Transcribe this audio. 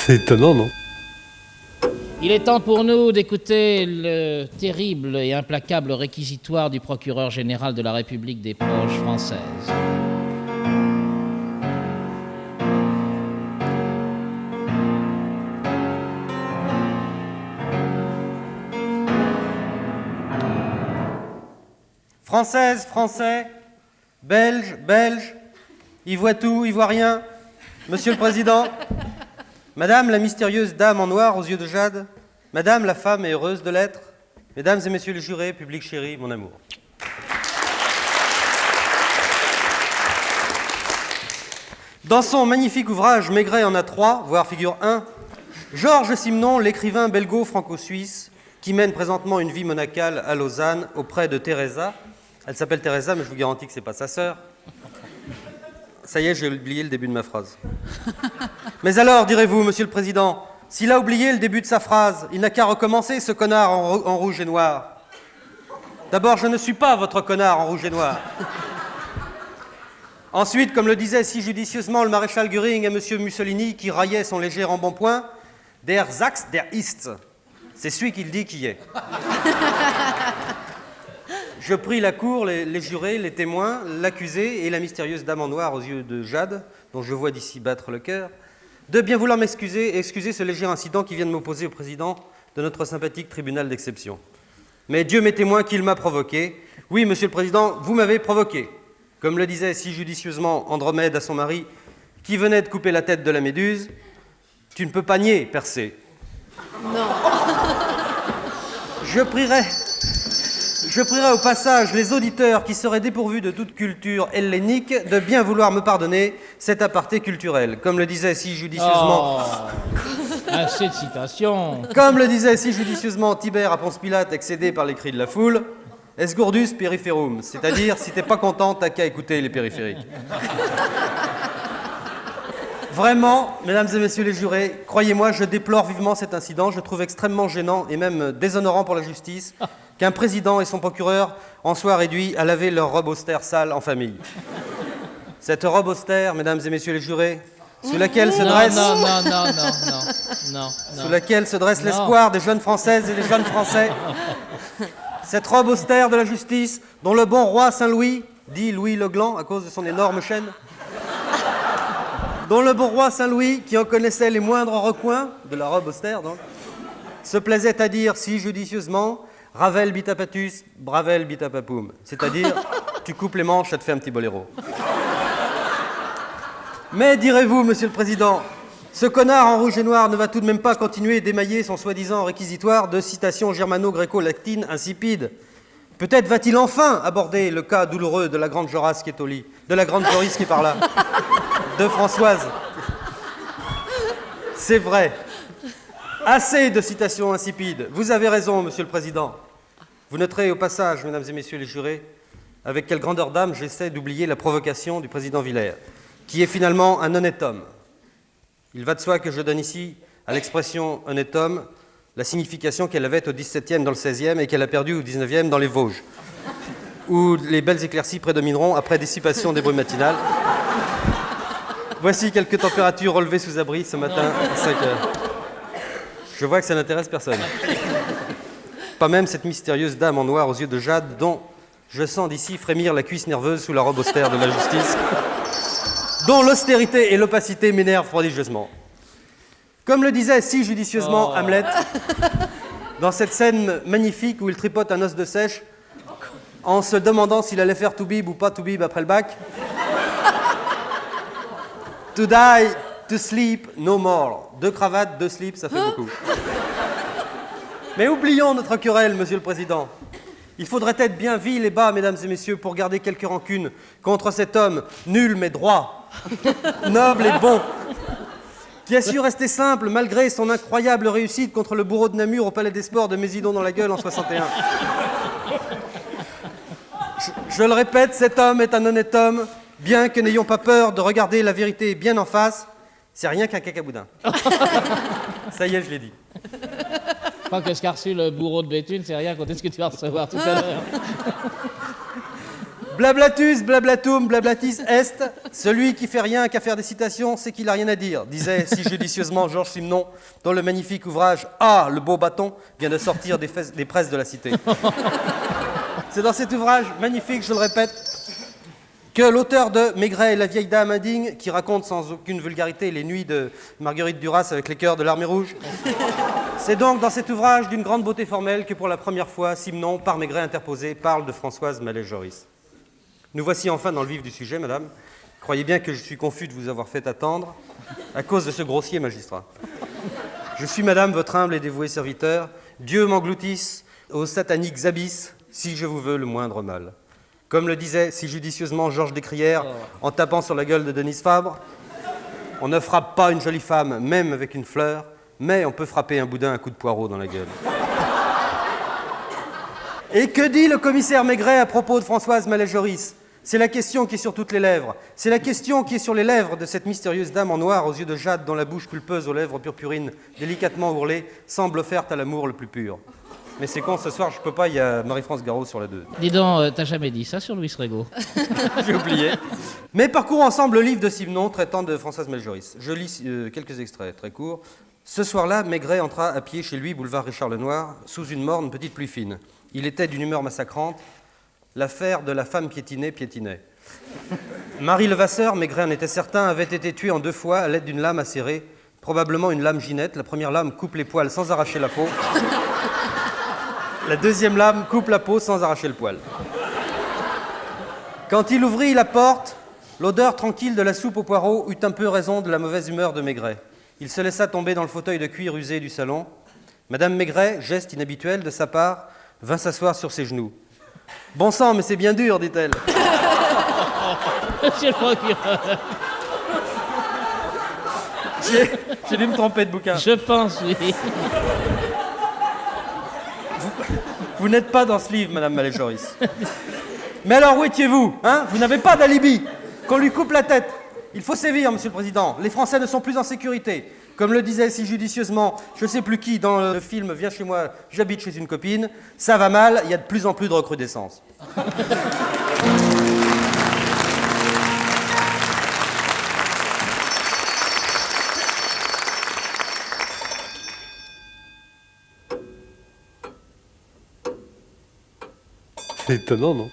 C'est étonnant, non? Il est temps pour nous d'écouter le terrible et implacable réquisitoire du procureur général de la République des Proches françaises. Françaises, Français, Belges, Belges, y voit tout, y voit rien. Monsieur le Président, Madame la mystérieuse dame en noir aux yeux de jade, Madame la femme et heureuse de l'être, Mesdames et Messieurs les jurés, public chéri, mon amour. Dans son magnifique ouvrage Maigret en a 3, voire figure 1, Georges Simenon, l'écrivain belgo-franco-suisse, qui mène présentement une vie monacale à Lausanne auprès de Teresa. Elle s'appelle Teresa, mais je vous garantis que ce n'est pas sa sœur. Ça y est, j'ai oublié le début de ma phrase. Mais alors, direz-vous, Monsieur le Président, s'il a oublié le début de sa phrase, il n'a qu'à recommencer, ce connard en rouge et noir. D'abord, je ne suis pas votre connard en rouge et noir. Ensuite, comme le disait si judicieusement le maréchal Göring à Monsieur Mussolini, qui raillait son léger embonpoint, der Sachs, der ist. C'est celui qui le dit qui est. Je prie la cour, les jurés, les témoins, l'accusé et la mystérieuse dame en noir aux yeux de jade, dont je vois d'ici battre le cœur, de bien vouloir m'excuser et excuser ce léger incident qui vient de m'opposer au président de notre sympathique tribunal d'exception. Mais Dieu m'est témoin qu'il m'a provoqué. Oui, Monsieur le Président, vous m'avez provoqué. Comme le disait si judicieusement Andromède à son mari, qui venait de couper la tête de la méduse, tu ne peux pas nier, Persée. Non. Je prierai au passage les auditeurs qui seraient dépourvus de toute culture hellénique de bien vouloir me pardonner cet aparté culturel. Comme le disait si judicieusement... Assez de citations. Comme le disait si judicieusement Tibère à Ponce Pilate, excédé par les cris de la foule, esgordus peripherum, c'est-à-dire si t'es pas content, t'as qu'à écouter les périphériques. Vraiment, mesdames et messieurs les jurés, croyez-moi, je déplore vivement cet incident. Je trouve extrêmement gênant et même déshonorant pour la justice qu'un président et son procureur en soient réduits à laver leur robe austère sale en famille. Cette robe austère, mesdames et messieurs les jurés, sous laquelle se dresse... Non. Sous laquelle se dresse l'espoir des jeunes Françaises et des jeunes Français. Cette robe austère de la justice, dont le bon roi Saint-Louis, dit Louis le Gland à cause de son énorme chaîne, dont le bon roi Saint-Louis, qui en connaissait les moindres recoins, de la robe austère donc, se plaisait à dire si judicieusement « Ravel bitapatus, bravel bitapapum », c'est-à-dire « tu coupes les manches, ça te fait un petit boléro ». Mais direz-vous, Monsieur le Président, ce connard en rouge et noir ne va tout de même pas continuer d'émailler son soi-disant réquisitoire de citations germano-gréco-latines insipides. Peut-être va-t-il enfin aborder le cas douloureux de la grande Jorasse qui est au lit, de la grande Joris qui est par là, de Françoise. C'est vrai. Assez de citations insipides. Vous avez raison, Monsieur le Président. Vous noterez au passage, mesdames et messieurs les jurés, avec quelle grandeur d'âme j'essaie d'oublier la provocation du président Villers, qui est finalement un honnête homme. Il va de soi que je donne ici à l'expression honnête homme la signification qu'elle avait au XVIIe dans le XVIe et qu'elle a perdue au XIXe dans les Vosges, où les belles éclaircies prédomineront après dissipation des brumes matinales. Voici quelques températures relevées sous abri ce matin à 5 heures. Je vois que ça n'intéresse personne. Pas même cette mystérieuse dame en noir aux yeux de jade dont je sens d'ici frémir la cuisse nerveuse sous la robe austère de la justice, dont l'austérité et l'opacité m'énervent prodigieusement. Comme le disait si judicieusement Hamlet, dans cette scène magnifique où il tripote un os de sèche en se demandant s'il allait faire Toubib ou pas Toubib après le bac. To die, to sleep, no more. 2 cravates, 2 slips, ça fait beaucoup. Mais oublions notre querelle, Monsieur le Président. Il faudrait être bien vil et bas, mesdames et messieurs, pour garder quelque rancune contre cet homme nul mais droit, noble et bon, qui a su rester simple malgré son incroyable réussite contre le bourreau de Namur au Palais des Sports de Mésidon dans la gueule en 61. Je le répète, cet homme est un honnête homme, bien que n'ayons pas peur de regarder la vérité bien en face, c'est rien qu'un cacaboudin. Ça y est, je l'ai dit. Je crois que ce qu'a reçu le bourreau de Béthune, c'est rien contre ce que tu vas recevoir tout à l'heure. Blablatus, blablatum, blablatis est. Celui qui fait rien qu'à faire des citations, c'est qu'il a rien à dire, disait si judicieusement Georges Simenon, dont le magnifique ouvrage « Ah, le beau bâton » vient de sortir des presses de la Cité. C'est dans cet ouvrage magnifique, je le répète, que l'auteur de Maigret et la vieille dame indigne, qui raconte sans aucune vulgarité les nuits de Marguerite Duras avec les cœurs de l'Armée rouge, c'est donc dans cet ouvrage d'une grande beauté formelle que pour la première fois, Simenon, par Maigret interposé, parle de Françoise Mallet-Joris. Nous voici enfin dans le vif du sujet, madame. Croyez bien que je suis confus de vous avoir fait attendre à cause de ce grossier magistrat. Je suis, madame, votre humble et dévoué serviteur. Dieu m'engloutisse aux sataniques abysses si je vous veux le moindre mal. Comme le disait si judicieusement Georges Descrières en tapant sur la gueule de Denise Fabre, on ne frappe pas une jolie femme, même avec une fleur, mais on peut frapper un boudin à coup de poireau dans la gueule. Et que dit le commissaire Maigret à propos de Françoise Mallet-Joris ? C'est la question qui est sur toutes les lèvres. C'est la question qui est sur les lèvres de cette mystérieuse dame en noir aux yeux de jade dont la bouche pulpeuse aux lèvres purpurines délicatement ourlées semble offerte à l'amour le plus pur. Mais c'est con, ce soir, je peux pas, il y a Marie-France Garot sur la 2. Dis donc, t'as jamais dit ça sur Louis Rego? J'ai oublié. Mais parcourons ensemble le livre de Simenon traitant de Françoise Mallet-Joris. Je lis quelques extraits très courts. Ce soir-là, Maigret entra à pied chez lui, boulevard Richard Lenoir, sous une morne petite pluie fine. Il était d'une humeur massacrante. L'affaire de la femme piétinée piétinait. Marie Levasseur, Maigret en était certain, avait été tuée en 2 fois à l'aide d'une lame acérée, probablement une lame Ginette. La première lame coupe les poils sans arracher la peau. La deuxième lame coupe la peau sans arracher le poil. Quand il ouvrit la porte, l'odeur tranquille de la soupe aux poireaux eut un peu raison de la mauvaise humeur de Maigret. Il se laissa tomber dans le fauteuil de cuir usé du salon. Madame Maigret, geste inhabituel de sa part, vint s'asseoir sur ses genoux. « Bon sang, mais c'est bien dur, dit-elle. » Monsieur le procureur. J'ai dû me tromper de bouquin. Je pense, oui. Vous n'êtes pas dans ce livre, Madame Mallet-Joris. Mais alors, où étiez-vous, hein? Vous n'avez pas d'alibi. Qu'on lui coupe la tête. Il faut sévir, Monsieur le Président. Les Français ne sont plus en sécurité. Comme le disait si judicieusement, je ne sais plus qui, dans le film « Viens chez moi, j'habite chez une copine », ça va mal, il y a de plus en plus de recrudescence. C'est étonnant, non ?